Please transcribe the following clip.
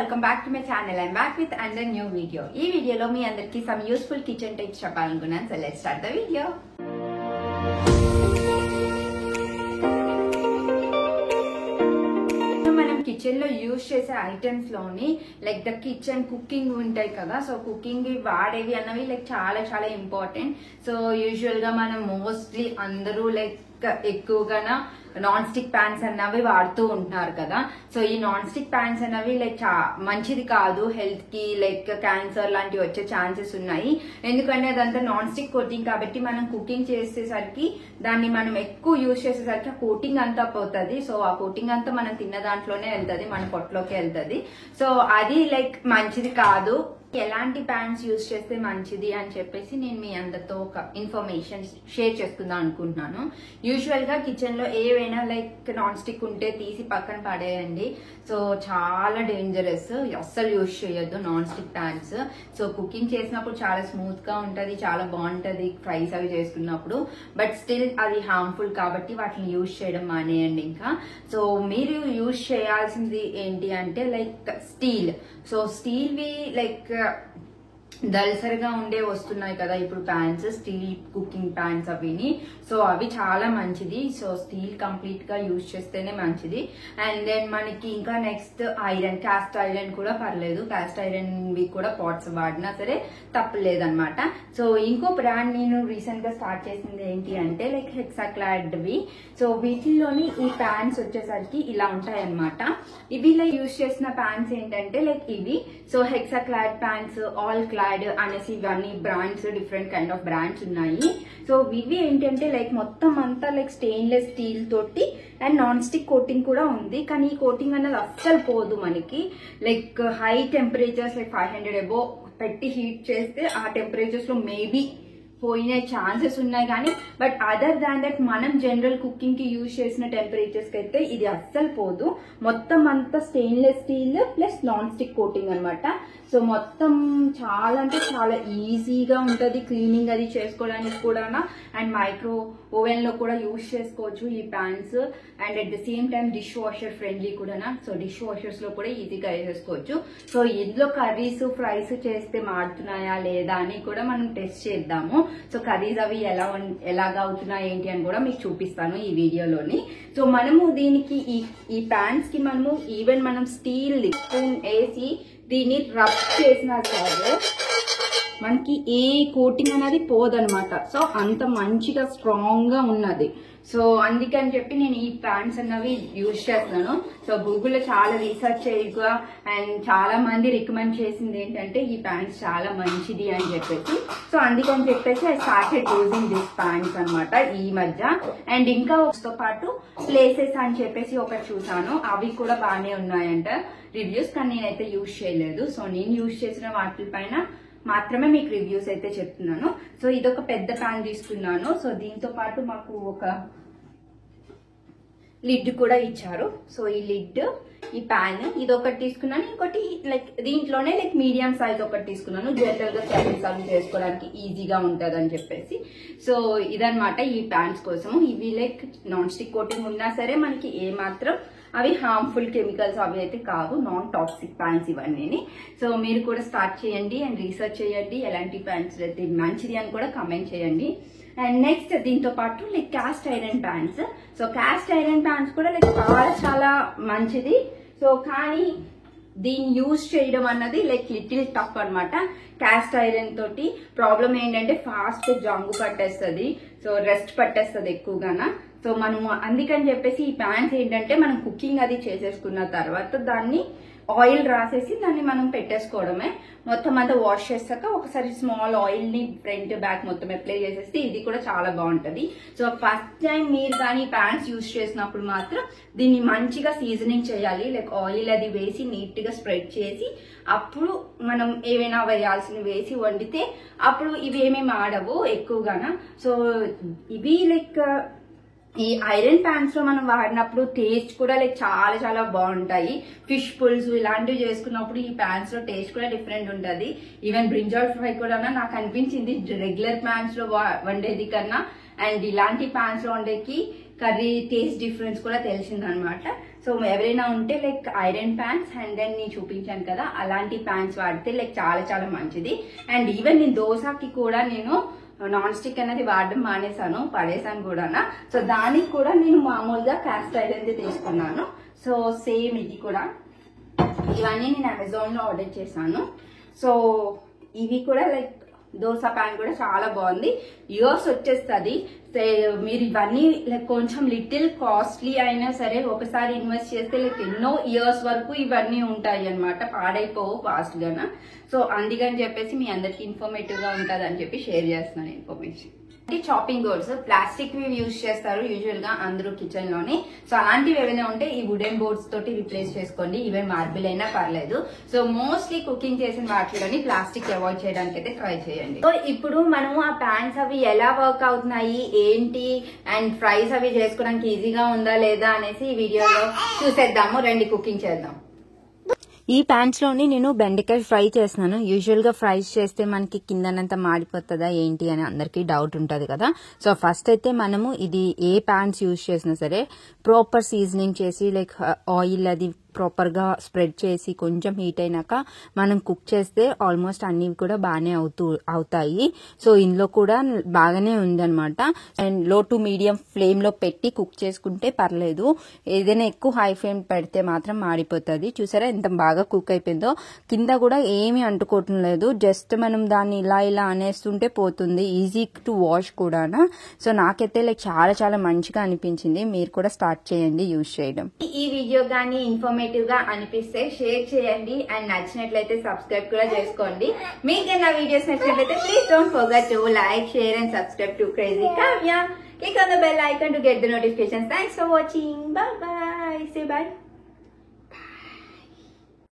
Welcome back to my channel. I'm back with another new video. ఈ వీడియోలో మీ అందరికి సమ్ యూస్ఫుల్ కిచెన్ టిప్స్ చెప్పాలనుకున్నాను. So let's start the video. మనం kitchen లో యూజ్ చేసే ఐటమ్స్ లోని లైక్ ద కిచెన్ కుకింగ్ ఉంటాయి కదా. సో కుకింగ్ వాడేవి అన్నవి లైక్ చాలా చాలా ఇంపార్టెంట్. సో యూజువల్ గా మనం మోస్ట్లీ అందరూ లైక్ ఎక్కువగా నాన్ స్టిక్ ప్యాన్స్ అన్నవి వాడుతూ ఉంటున్నారు కదా. సో ఈ నాన్ స్టిక్ ప్యాన్స్ అన్నవి లైక్ మంచిది కాదు హెల్త్ కి, లైక్ క్యాన్సర్ లాంటివి వచ్చే ఛాన్సెస్ ఉన్నాయి. ఎందుకంటే అదంతా నాన్ స్టిక్ కోటింగ్ కాబట్టి మనం కుకింగ్ చేసేసరికి దాన్ని మనం ఎక్కువ యూజ్ చేసేసరికి ఆ కోటింగ్ అంతా పోతుంది. సో ఆ కోటింగ్ అంతా మనం తిన్న దాంట్లోనే వెళ్తుంది, మన పొట్టలోకి వెళ్తుంది. సో అది లైక్ మంచిది కాదు. ఎలాంటి ప్యాన్స్ యూజ్ చేస్తే మంచిది అని చెప్పేసి నేను మీ అందరితో ఒక ఇన్ఫర్మేషన్ షేర్ చేసుకుందాం అనుకుంటున్నాను. యూజువల్ గా కిచెన్ లో ఏవైనా లైక్ నాన్ స్టిక్ ఉంటే తీసి పక్కన పడేయండి. సో చాలా డేంజరస్, అస్సలు యూజ్ చేయొద్దు non stick fans. So cooking చేసినప్పుడు చాలా స్మూత్ గా ఉంటది, చాలా బాగుంటది ఫ్రైస్ అవి చేసుకున్నప్పుడు. బట్ స్టిల్ అది హార్మ్ఫుల్ కాబట్టి వాటిని యూజ్ చేయడం మానేయండి. ఇంకా సో మీరు యూజ్ చేయాల్సింది ఏంటి అంటే లైక్ స్టీల్. సో స్టీల్ వి లైక్ దళసరిగా ఉండే వస్తున్నాయి కదా ఇప్పుడు ప్యాన్స్, స్టీల్ కుకింగ్ ప్యాన్స్ అవిని. సో అవి చాలా మంచిది. సో స్టీల్ కంప్లీట్ గా యూజ్ చేస్తేనే మంచిది. అండ్ దెన్ మనకి ఇంకా నెక్స్ట్ ఐరన్, క్యాస్ట్ ఐరన్ కూడా పర్లేదు. క్యాస్ట్ ఐరన్ వి కూడా పాట్స్ వాడినా సరే తప్పలేదన్నమాట. సో ఇంకో బ్రాండ్ నేను రీసెంట్ గా స్టార్ట్ చేసింది ఏంటి అంటే లైక్ హెక్సాక్లాడ్ వి. సో వీటిల్లోని ఈ ప్యాన్స్ వచ్చేసరికి ఇలా ఉంటాయి అన్నమాట. ఇవి లైక్ యూజ్ చేసిన ప్యాన్స్ ఏంటంటే లైక్ ఇవి. సో హెక్సాక్లాడ్ ప్యాన్స్, ఆల్ క్లాడ్ అనేసి ఇవన్నీ brands, different kind of brands ఉన్నాయి. సో ఇవి ఏంటంటే లైక్ మొత్తం అంతా లైక్ స్టెయిన్లెస్ స్టీల్ తోటి అండ్ నాన్ స్టిక్ కోటింగ్ కూడా ఉంది. కానీ ఈ కోటింగ్ అనేది అస్సలు పోదు మనకి. Like high temperatures like 500 above పెట్టి హీట్ చేస్తే ఆ టెంపరేచర్స్ లో మేబీ పోయిన ఛాన్సెస్ ఉన్నాయి. కానీ బట్ అదర్ దాన్ దట్ మనం జనరల్ కుకింగ్ కి యూజ్ చేసిన టెంపరేచర్స్ కి అయితే ఇది అస్సలు పోదు. మొత్తం అంతా stainless steel plus non stick coating అనమాట. సో మొత్తం చాలా అంటే చాలా ఈజీగా ఉంటది క్లీనింగ్ అది చేసుకోవడానికి కూడా. అండ్ మైక్రో ఓవెన్ లో కూడా యూజ్ చేసుకోవచ్చు ఈ pans. And at the same time dish washer friendly కూడా. సో డిష్ వాషర్స్ లో కూడా ఈజీగా వేసేసుకోవచ్చు. సో ఇందులో కర్రీస్ ఫ్రైస్ చేస్తే మాడుతున్నాయా లేదా అని కూడా మనం టెస్ట్ చేద్దాము. సో కర్రీస్ అవి ఎలాగా అవుతున్నాయి ఏంటి అని కూడా మీకు చూపిస్తాను ఈ వీడియోలోని. సో మనము దీనికి ఈ ప్యాన్స్ కి మనము ఈవెన్ మనం స్టీల్ స్పూన్ వేసి దీన్ని రబ్ చేసినా సరే మనకి ఏ కోటింగ్ అనేది పోదనమాట. సో అంత మంచిగా స్ట్రాంగ్ గా ఉన్నది. సో అందుకని చెప్పి నేను ఈ ప్యాన్స్ అన్నవి యూజ్ చేస్తున్నాను. సో గూగుల్లో చాలా రీసెర్చ్ చేయగా అండ్ చాలా మంది రికమెండ్ చేసింది ఏంటంటే ఈ ప్యాన్స్ చాలా మంచిది అని చెప్పేసి. సో అందుకని చెప్పేసి I started using this pans అనమాట ఈ మధ్య. అండ్ ఇంకా తో పాటు ప్లేసెస్ అని చెప్పేసి ఒకటి చూసాను, అవి కూడా బాగానే ఉన్నాయంట రివ్యూస్. కానీ నేనైతే యూజ్ చేయలేదు. సో నేను యూజ్ చేసిన వాటిపైన మాత్రమే మీకు రివ్యూస్ అయితే చెప్తున్నాను. సో ఇదొక పెద్ద ప్యాన్ తీసుకున్నాను. సో దీంతో పాటు మాకు ఒక లిడ్ కూడా ఇచ్చారు. సో ఈ లిడ్, ఈ ప్యాన్ ఇదొకటి తీసుకున్నాను. ఇంకోటి లైక్ దీంట్లోనే లైక్ మీడియం సైజ్ ఒకటి తీసుకున్నాను, జనరల్ గా కర్రీస్ అవి చేసుకోవడానికి ఈజీగా ఉంటది అని చెప్పేసి. సో ఇదనమాట ఈ ప్యాన్స్ కోసము. ఇవి లైక్ నాన్ స్టిక్ కోటింగ్ ఉన్నా సరే మనకి ఏమాత్రం అవి హార్మ్ఫుల్ కెమికల్స్ అవి అయితే కావు, నాన్ టాక్సిక్ ప్యాన్స్ ఇవన్నీ. సో మీరు కూడా స్టార్ట్ చేయండి అండ్ రీసెర్చ్ చేయండి ఎలాంటి ప్యాన్స్ అయితే మంచిది అని కూడా కమెంట్ చేయండి. అండ్ నెక్స్ట్ దీంతో పాటు like cast iron fans. So cast iron fans కూడా లైక్ చాలా చాలా మంచిది. సో కానీ దీన్ని యూజ్ చేయడం అన్నది లైక్ లిటిల్ టఫ్ అనమాట. క్యాస్ట్ ఐరన్ తోటి ప్రాబ్లం ఏంటంటే ఫాస్ట్ జంగు పట్టేస్తుంది, సో రెస్ట్ పట్టేస్తుంది ఎక్కువగానా. సో మనము అందుకని చెప్పేసి ఈ ప్యాన్స్ ఏంటంటే మనం కుకింగ్ అది చేసేసుకున్న తర్వాత దాన్ని ఆయిల్ రాసేసి దాన్ని మనం పెట్టేసుకోవడమే. మొత్తం అంతా వాష్ చేసాక ఒకసారి స్మాల్ ఆయిల్ ని ఫ్రంట్ బ్యాక్ మొత్తం అప్లై చేసేస్తే ఇది కూడా చాలా బాగుంటది. సో ఫస్ట్ టైం మీరు కానీ ప్యాన్స్ యూజ్ చేసినప్పుడు మాత్రం దీన్ని మంచిగా సీజనింగ్ చేయాలి. లైక్ ఆయిల్ అది వేసి నీట్ గా స్ప్రెడ్ చేసి అప్పుడు మనం ఏవైనా వేయాల్సినవి వేసి వండితే అప్పుడు ఇవి ఏమేమి ఆడవు ఎక్కువగానా. సో ఇవి లైక్ ఈ ఐరన్ ప్యాన్స్ లో మనం వాడినప్పుడు టేస్ట్ కూడా లైక్ చాలా చాలా బాగుంటాయి. ఫిష్ పుల్స్ ఇలాంటివి చేసుకున్నప్పుడు ఈ ప్యాన్స్ లో టేస్ట్ కూడా డిఫరెంట్ ఉంటది. ఈవెన్ బ్రింజాల్ ఫ్రై కూడా నాకు అనిపించింది రెగ్యులర్ ప్యాన్స్ లో వండేది కన్నా అండ్ ఇలాంటి ప్యాన్స్ లో వండేకి కర్రీ టేస్ట్ డిఫరెన్స్ కూడా తెలిసిందనమాట. సో ఎవరైనా ఉంటే like iron pans and then నేను చూపించాను కదా అలాంటి ప్యాన్స్ వాడితే లైక్ చాలా చాలా మంచిది. అండ్ ఈవెన్ నేను దోశకి కూడా నేను నాన్ స్టిక్ అనేది వాడడం మానేసాను, పడేసాను కూడా. సో దానికి కూడా నేను మామూలుగా క్యాస్ట్ ఐరన్ తీసుకున్నాను. సో సేమ్ ఇది కూడా, ఇవన్నీ నేను అమెజాన్ లో ఆర్డర్ చేశాను. సో ఇవి కూడా లైక్ దోశ ప్యాన్ కూడా చాలా బాగుంది, ఇయర్స్ వచ్చేస్తుంది. మీరు ఇవన్నీ లైక్ కొంచెం లిటిల్ కాస్ట్లీ అయినా సరే ఒకసారి ఇన్వెస్ట్ చేస్తే లైక్ ఎన్నో ఇయర్స్ వరకు ఇవన్నీ ఉంటాయి అన్నమాట, పాడైపోవు ఫాస్ట్ గానా. సో అందుకని చెప్పేసి మీ అందరికి ఇన్ఫర్మేటివ్ గా ఉంటుంది అని చెప్పి షేర్ చేస్తున్నాను information. Chopping boards plastic use చేస్తారు యూజువల్ గా అందరూ కిచెన్ లోని. సో అలాంటివి ఏమైనా ఉంటే ఈ వుడెన్ బోర్డ్స్ తోటి రిప్లేస్ చేసుకోండి, ఈవెన్ మార్బుల్ అయినా పర్లేదు. సో మోస్ట్లీ కుకింగ్ చేసిన వాటిలోని ప్లాస్టిక్ అవాయిడ్ చేయడానికి అయితే ట్రై చేయండి. సో ఇప్పుడు మనం ఆ ప్యాన్స్ అవి ఎలా వర్క్ అవుతున్నాయి ఏంటి అండ్ ఫ్రైస్ అవి చేసుకోవడానికి ఈజీగా ఉందా లేదా అనేసి ఈ వీడియోలో చూసేద్దాము. రండి కుకింగ్ చేద్దాం. ఈ ప్యాన్స్ లోని నేను బెండకాయ ఫ్రై చేస్తున్నాను. యూజువల్ గా ఫ్రైస్ చేస్తే మనకి కిందనంతా మాడిపోతుందా ఏంటి అని అందరికి డౌట్ ఉంటది కదా. సో ఫస్ట్ అయితే మనము ఇది ఏ ప్యాన్స్ యూజ్ చేసినా సరే ప్రాపర్ సీజనింగ్ చేసి లైక్ ఆయిల్ అది ప్రాపర్ గా స్ప్రెడ్ చేసి కొంచెం హీట్ అయినాక మనం కుక్ చేస్తే ఆల్మోస్ట్ అన్ని కూడా బాగానే అవుతాయి. సో ఇందులో కూడా బాగానే ఉందన్నమాట. అండ్ లో టు మీడియం ఫ్లేమ్ లో పెట్టి కుక్ చేసుకుంటే పర్లేదు, ఏదైనా ఎక్కువ హై ఫ్లేమ్ పెడితే మాత్రం మాడిపోతుంది. చూసారా ఎంత బాగా కుక్ అయిపోయిందో, కింద కూడా ఏమీ అంటుకోవటం లేదు, జస్ట్ మనం దాన్ని ఇలా ఇలా అనేస్తుంటే పోతుంది, ఈజీ టు వాష్ కూడా. సో నాకైతే లైక్ చాలా చాలా మంచిగా అనిపించింది, మీరు కూడా స్టార్ట్ చేయండి యూజ్ చేయడం. ఈ వీడియో కానీ ఇన్ఫర్మేటివ్ గా అనిపిస్తే షేర్ చేయండి అండ్ నచ్చినట్లయితే సబ్స్క్రైబ్ కూడా చేసుకోండి. మీకు నా వీడియోస్ నచ్చినట్లయితే please don't forget to like, share and subscribe to Crazy Kavya. Click on the bell icon to get the notifications. Thanks for watching. Bye bye. Say bye.